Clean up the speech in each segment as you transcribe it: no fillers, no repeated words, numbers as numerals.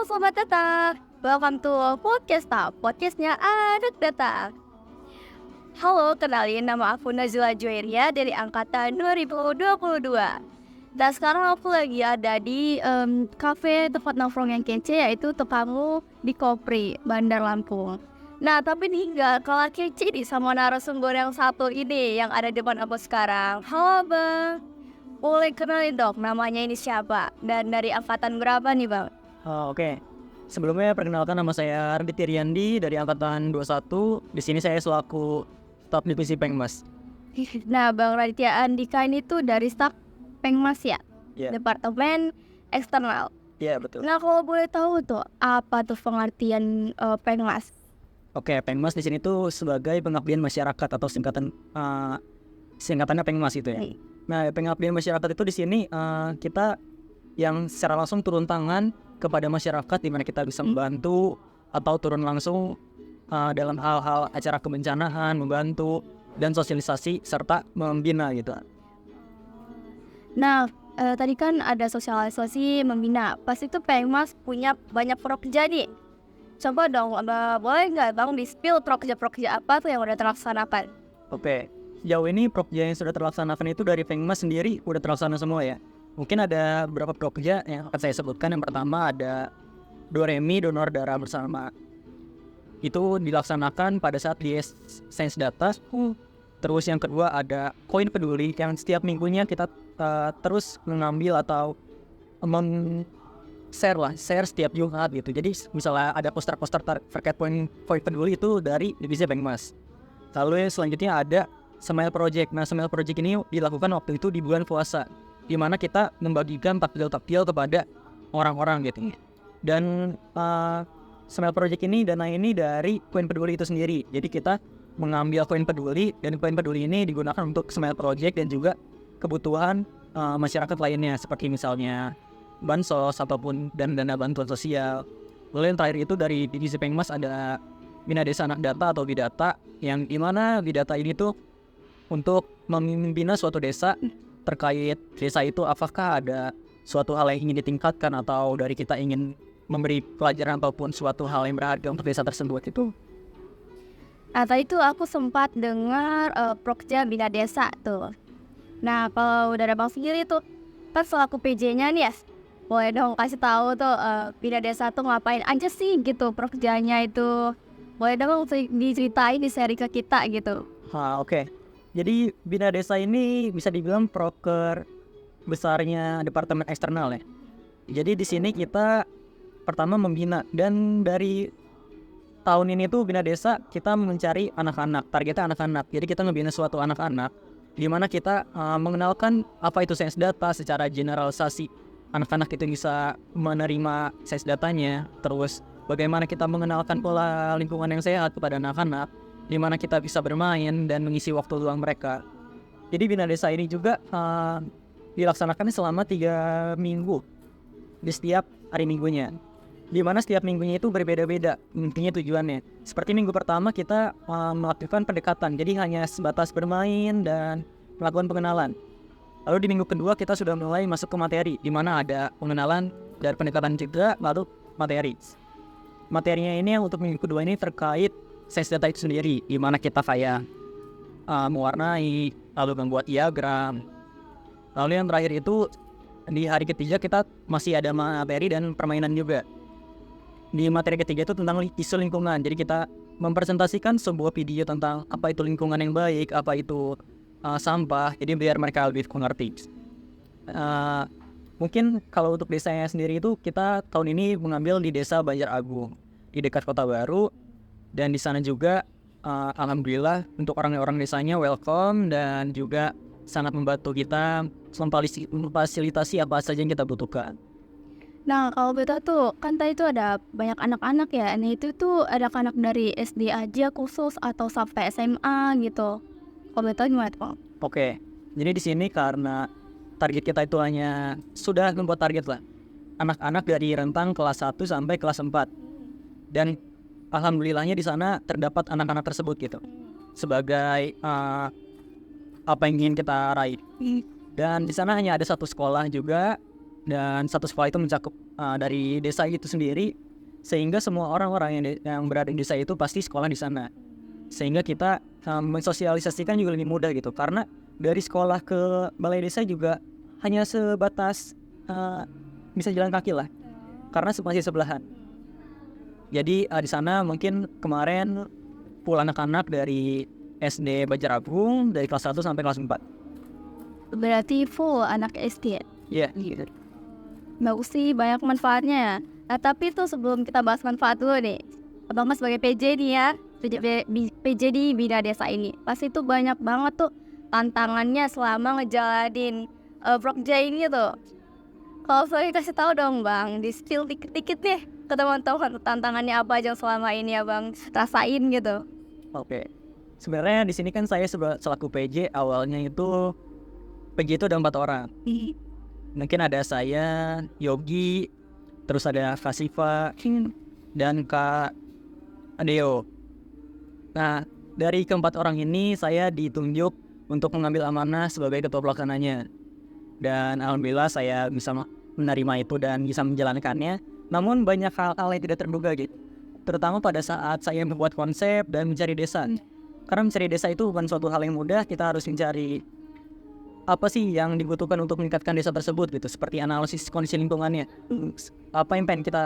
selamat datang. Welcome to Podcast Talk, podcastnya anak data. Halo, kenalin nama aku Nazila Juairia dari angkatan 2022. Dan sekarang aku lagi ada di cafe tempat nongkrong yang kece, yaitu Tepangmu di Kopri, Bandar Lampung. Nah, tapi nih gak kalah kece nih sama narasumber yang satu ini yang ada di depan aku sekarang. Halo Bang, boleh kenalin dong namanya ini siapa dan dari angkatan berapa nih Bang? Oke. Sebelumnya perkenalkan, nama saya Ardit Iriandi dari angkatan 21. Di sini saya selaku staf divisi Pengmas. Nah, Bang Raditya Andika ini tuh dari staf Pengmas ya? Iya. Departemen Eksternal. Iya, betul. Nah, kalau boleh tahu tuh apa tuh pengertian Pengmas? Oke, Pengmas di sini tuh sebagai pengabdian masyarakat atau singkatannya Pengmas itu ya. Nah, pengabdian masyarakat itu di sini kita yang secara langsung turun tangan kepada masyarakat, di mana kita bisa membantu atau turun langsung dalam hal-hal acara kebencanaan, membantu dan sosialisasi serta membina gitu. Nah, tadi kan ada sosialisasi membina. Pas itu Pengmas punya banyak prokerja nih. Coba dong, boleh nggak Bang di-spill prokerja-prokerja apa tuh yang udah terlaksanakan? Oke, sejauh ini prokerja yang sudah terlaksanakan itu dari Pengmas sendiri udah terlaksana semua ya. Mungkin ada beberapa prokerja yang akan saya sebutkan. Yang pertama ada Doremi donor darah bersama. Itu dilaksanakan pada saat di Sains Data. Terus yang kedua ada Koin Peduli yang setiap minggunya kita terus mengambil atau share setiap Jumat gitu. Jadi misalnya ada poster-poster terkait Koin Peduli itu dari divisi Pengmas. Lalu selanjutnya ada Smile Project. Nah, Smile Project ini dilakukan waktu itu di bulan puasa, di mana kita membagikan takjil-takjil kepada orang-orang gitu. Dan Smile Project ini, dana ini dari Koin Peduli itu sendiri. Jadi kita mengambil Koin Peduli, dan Koin Peduli ini digunakan untuk Smile Project dan juga kebutuhan masyarakat lainnya, seperti misalnya bansos ataupun dana bantuan sosial. Lalu yang terakhir itu dari divisi Pengmas ada Bina Desa Anak Data atau Bidata, yang dimana Bidata ini tuh untuk membina suatu desa terkait desa itu apakah ada suatu hal yang ingin ditingkatkan atau dari kita ingin memberi pelajaran ataupun suatu hal yang berharga untuk desa tersebut itu. Nah, tadi tuh aku sempat dengar prokerja Bina Desa tuh. Nah, kalau udah ada Bang sendiri tuh, kan selaku PJ-nya nih ya, boleh dong kasih tahu tuh Bina Desa tuh ngapain aja sih gitu prokerjanya itu. Boleh dong diceritain, di-share ke kita gitu. Oke. Jadi Bina Desa ini bisa dibilang proker besarnya Departemen Eksternal ya. Jadi di sini kita pertama membina, dan dari tahun ini tuh Bina Desa kita mencari anak-anak, targetnya anak-anak. Jadi kita ngebina suatu anak-anak, di mana kita mengenalkan apa itu sains data secara generalisasi. Anak-anak itu bisa menerima sains datanya, terus bagaimana kita mengenalkan pola lingkungan yang sehat kepada anak-anak, di mana kita bisa bermain dan mengisi waktu luang mereka. Jadi Bina Desa ini juga dilaksanakan selama 3 minggu di setiap hari minggunya, di mana setiap minggunya itu berbeda-beda intinya tujuannya. Seperti minggu pertama kita melakukan pendekatan, jadi hanya sebatas bermain dan melakukan pengenalan. Lalu di minggu kedua kita sudah mulai masuk ke materi, di mana ada pengenalan dan pendekatan juga, lalu materi. Materinya ini yang untuk minggu kedua ini terkait sains data itu sendiri, di mana kita kayak mewarnai, lalu membuat diagram. Lalu yang terakhir itu di hari ketiga kita masih ada materi dan permainan juga. Di materi ketiga itu tentang isu lingkungan. Jadi kita mempresentasikan sebuah video tentang apa itu lingkungan yang baik, apa itu sampah. Jadi biar mereka lebih mengerti. Mungkin kalau untuk desanya sendiri itu kita tahun ini mengambil di Desa Banjar Agung, di dekat Kota Baru. Dan di sana juga alhamdulillah untuk orang-orang desanya welcome dan juga sangat membantu kita memfasilitasi apa saja yang kita butuhkan. Nah, kalau beta tuh kan tadi tuh ada banyak anak-anak ya. Nah, itu tuh ada anak dari SD aja khusus atau sampai SMA gitu. Kalau beta gimana tuh? Oke, jadi di sini karena target kita itu hanya sudah membuat target lah, anak-anak dari rentang kelas 1 sampai kelas 4. Dan alhamdulillahnya di sana terdapat anak-anak tersebut gitu, sebagai apa yang ingin kita raih. Dan di sana hanya ada satu sekolah juga dan satu sekolah itu mencakup dari desa itu sendiri, sehingga semua orang-orang yang berada di desa itu pasti sekolah di sana, sehingga kita mensosialisasikan juga lebih mudah gitu, karena dari sekolah ke balai desa juga hanya sebatas bisa jalan kaki lah, karena masih sebelahan. Jadi di sana mungkin kemarin full anak-anak dari SD Banjaragung dari kelas 1 sampai kelas 4. Berarti full anak SD. Iya, gitu. Bagus sih, banyak manfaatnya ya. Nah, tapi tuh sebelum kita bahas manfaat dulu nih, Abang Mas sebagai PJ nih ya, PJ di Bina Desa ini, pasti tuh banyak banget tuh tantangannya selama ngejalanin Prokja ini tuh. Kalau saya kasih tahu dong Bang, di spill dikit-dikit nih ke teman-teman tantangannya apa aja yang selama ini Abang rasain gitu. Oke. Sebenarnya di sini kan saya selaku PJ, awalnya itu PJ itu ada 4 orang. Mungkin ada saya, Yogi, terus ada Kak Siva, dan Kak Adeo. Nah, dari keempat orang ini saya ditunjuk untuk mengambil amanah sebagai ketua pelaksananya. Dan alhamdulillah saya bisa menerima itu dan bisa menjalankannya. Namun banyak hal-hal yang tidak terduga gitu. Terutama pada saat saya membuat konsep dan mencari desa. Karena mencari desa itu bukan suatu hal yang mudah, kita harus mencari apa sih yang dibutuhkan untuk meningkatkan desa tersebut gitu, seperti analisis kondisi lingkungannya, apa yang pengen kita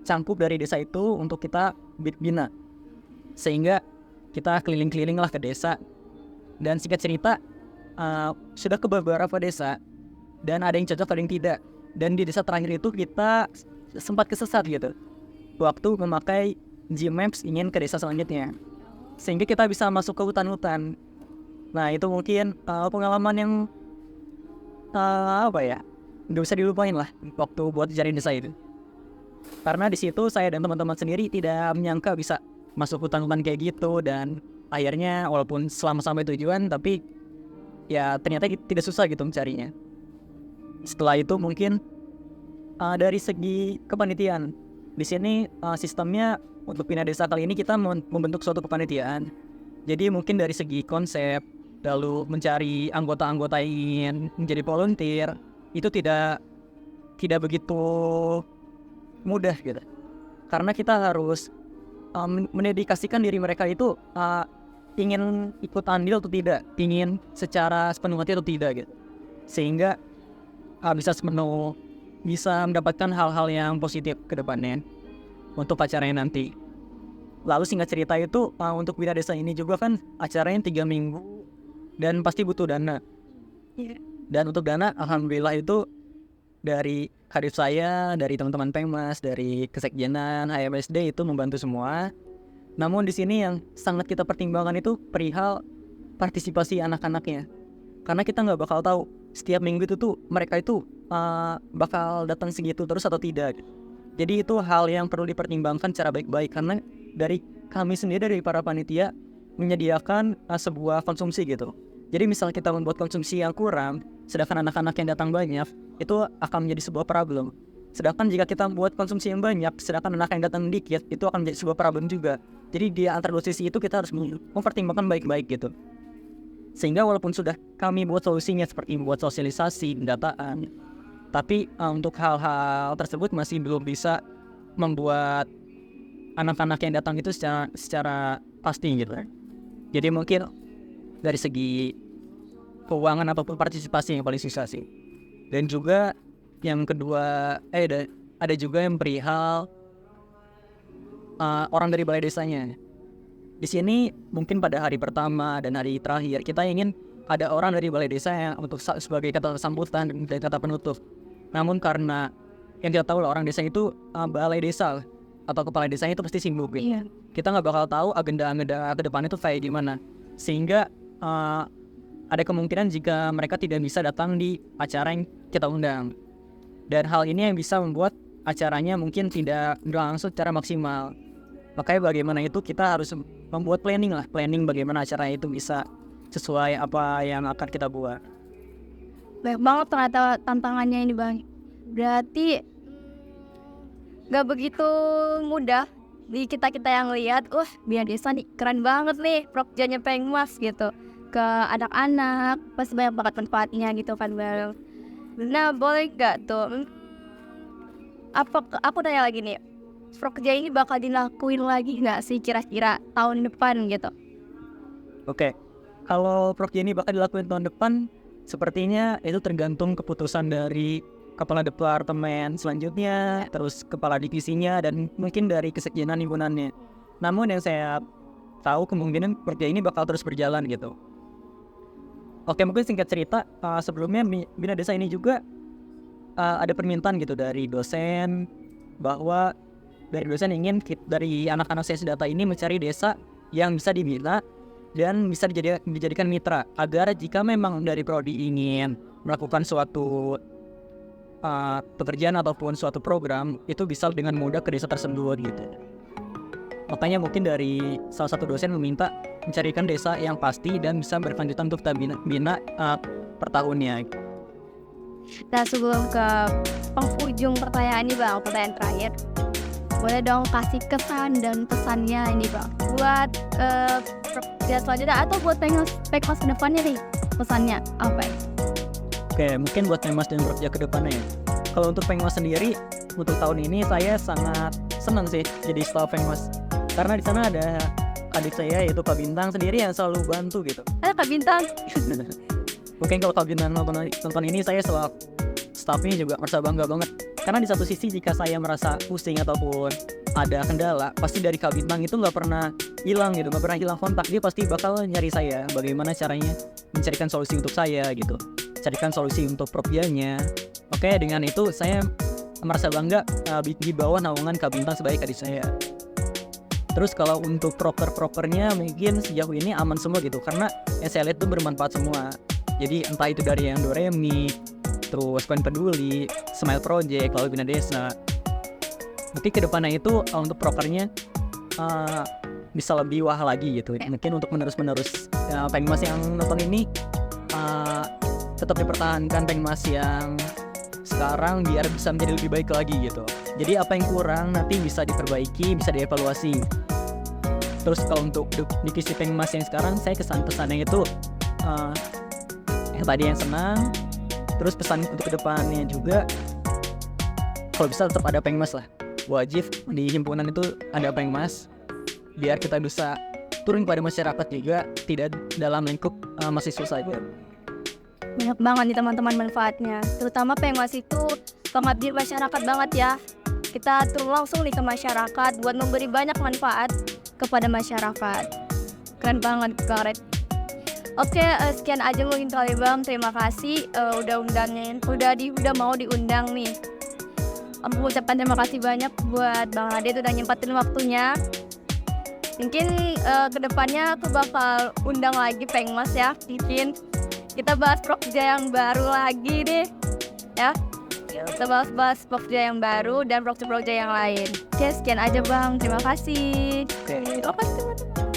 cangkup dari desa itu untuk kita bina, sehingga kita keliling-keliling lah ke desa. Dan singkat cerita sudah ke beberapa desa dan ada yang cocok ada yang tidak, dan di desa terakhir itu kita sempat kesesat gitu waktu memakai Gmaps ingin ke desa selanjutnya, sehingga kita bisa masuk ke hutan-hutan. Nah itu mungkin pengalaman yang nggak bisa dilupain lah waktu buat cari desa itu. Karena di situ saya dan teman-teman sendiri tidak menyangka bisa masuk hutan-hutan kayak gitu, dan akhirnya walaupun selama sampai tujuan, tapi ya ternyata tidak susah gitu mencarinya. Setelah itu mungkin dari segi kepanitiaan, di sini sistemnya untuk Bina Desa kali ini kita membentuk suatu kepanitiaan. Jadi mungkin dari segi konsep, lalu mencari anggota-anggota yang ingin menjadi volunteer, itu tidak begitu mudah gitu. Karena kita harus mendedikasikan diri mereka itu ingin ikut andil atau tidak, ingin secara sepenuh hati atau tidak gitu. Sehingga bisa mendapatkan hal-hal yang positif ke depannya untuk acaranya nanti. Lalu singkat cerita itu untuk Bina Desa ini juga kan acaranya 3 minggu dan pasti butuh dana. Dan untuk dana alhamdulillah itu dari kadif saya, dari teman-teman Pengmas, dari Kesekjenan, HMSD itu membantu semua. Namun di sini yang sangat kita pertimbangkan itu perihal partisipasi anak-anaknya. Karena kita nggak bakal tahu setiap minggu itu tuh mereka itu bakal datang segitu terus atau tidak. Jadi itu hal yang perlu dipertimbangkan secara baik-baik, karena dari kami sendiri dari para panitia menyediakan sebuah konsumsi gitu. Jadi misal kita membuat konsumsi yang kurang, sedangkan anak-anak yang datang banyak, itu akan menjadi sebuah problem. Sedangkan jika kita membuat konsumsi yang banyak, sedangkan anak yang datang dikit, itu akan menjadi sebuah problem juga. Jadi di antara dua sisi itu kita harus mempertimbangkan baik-baik gitu. Sehingga walaupun sudah kami buat solusinya seperti membuat sosialisasi, pendataan, tapi untuk hal-hal tersebut masih belum bisa membuat anak-anak yang datang itu secara pasti gitu. Jadi mungkin dari segi keuangan ataupun partisipasi yang paling susah sih. Dan juga yang kedua ada juga yang perihal orang dari balai desanya. Di sini mungkin pada hari pertama dan hari terakhir kita ingin ada orang dari balai desa yang untuk sebagai kata sambutan dan kata penutup. Namun karena yang kita tahu lah, orang desa itu balai desa atau kepala desanya itu pasti sibuk gitu. Iya. Kita nggak bakal tahu agenda-agenda ke depan itu kayak gimana. Sehingga ada kemungkinan jika mereka tidak bisa datang di acara yang kita undang. Dan hal ini yang bisa membuat acaranya mungkin tidak berlangsung secara maksimal. Makanya bagaimana itu kita harus membuat planning bagaimana acara itu bisa sesuai apa yang akan kita buat. Banyak banget ternyata tantangannya ini Bang. Berarti gak begitu mudah di kita-kita yang lihat, Bina Desa nih keren banget nih Prokjanya Pengmas gitu. Ke anak-anak pasti banyak banget manfaatnya gitu kan Bang. Nah, boleh nggak tuh? Aku tanya lagi nih, Prokja ini bakal dilakuin lagi nggak sih kira-kira tahun depan gitu? Oke, kalau Prokja ini bakal dilakuin tahun depan, sepertinya itu tergantung keputusan dari kepala departemen selanjutnya, terus kepala divisinya, dan mungkin dari kesekjenan himpunannya. Namun yang saya tahu kemungkinan Prokja ini bakal terus berjalan gitu. Oke, mungkin singkat cerita, sebelumnya Bina Desa ini juga ada permintaan gitu dari dosen, bahwa dari dosen ingin dari anak-anak CS Data ini mencari desa yang bisa dibina dan bisa dijadikan mitra, agar jika memang dari prodi ingin melakukan suatu pekerjaan ataupun suatu program, itu bisa dengan mudah ke desa tersebut gitu. Makanya mungkin dari salah satu dosen meminta mencarikan desa yang pasti dan bisa berkelanjutan untuk kita bina per tahunnya. Nah, sebelum ke penghujung pertanyaan ini Bang, pertanyaan terakhir, boleh dong kasih kesan dan pesannya ini Bang buat Prokja selanjutnya atau buat Pengmas ke depannya nih, pesannya apa ya? Oke, mungkin buat Pengmas dan Prokja ke depannya ya. Kalau untuk Pengmas sendiri, untuk tahun ini saya sangat senang sih jadi staf Pengmas, karena di sana ada adik saya yaitu Kak Bintang sendiri yang selalu bantu gitu. Kak Bintang. Mungkin kalau Kak Bintang nonton ini, saya selaku staffnya juga merasa bangga banget. Karena di satu sisi jika saya merasa pusing ataupun ada kendala, pasti dari Kak Bintang itu nggak pernah hilang gitu, nggak pernah hilang kontak. Dia pasti bakal nyari saya, bagaimana caranya mencarikan solusi untuk saya gitu, carikan solusi untuk Prokjanya. Oke, dengan itu saya merasa bangga di bawah naungan Kak Bintang sebagai adik saya. Terus kalau untuk prokernya mungkin sejauh ini aman semua gitu, karena yang saya lihat itu bermanfaat semua. Jadi entah itu dari yang Doremi, terus Koin Peduli, Smile Project, lalu Bina Desa. Mungkin kedepannya itu untuk prokernya bisa lebih wah lagi gitu. Mungkin untuk menerus Pengmas yang nonton ini tetap dipertahankan Pengmas yang sekarang biar bisa menjadi lebih baik lagi gitu. Jadi apa yang kurang nanti bisa diperbaiki, bisa dievaluasi. Terus kalau untuk divisi Pengmas yang sekarang, saya kesan-pesannya itu yang tadi yang senang. Terus pesan untuk kedepannya juga, kalau bisa tetap ada Pengmas lah. Wajib di himpunan itu ada Pengmas, biar kita bisa turun pada masyarakat juga, tidak dalam lingkup mahasiswa saja. Banyak banget nih teman-teman manfaatnya, terutama Pengmas itu pengabdi masyarakat banget ya. Kita turun langsung nih ke masyarakat buat memberi banyak manfaat kepada masyarakat. Keren banget Kak Red. Oke, sekian aja mungkin kali Bang. Terima kasih udah mau diundang nih. Aku ucapkan terima kasih banyak buat Bang Radit udah nyempatin waktunya. Mungkin kedepannya aku bakal undang lagi Pengmas ya. Mungkin kita bahas Prokja yang baru lagi deh ya. Kita bahas Prokja yang baru dan Prokja yang lain. Oke, sekian aja Bang. Terima kasih. Oke. Terima kasih teman-teman.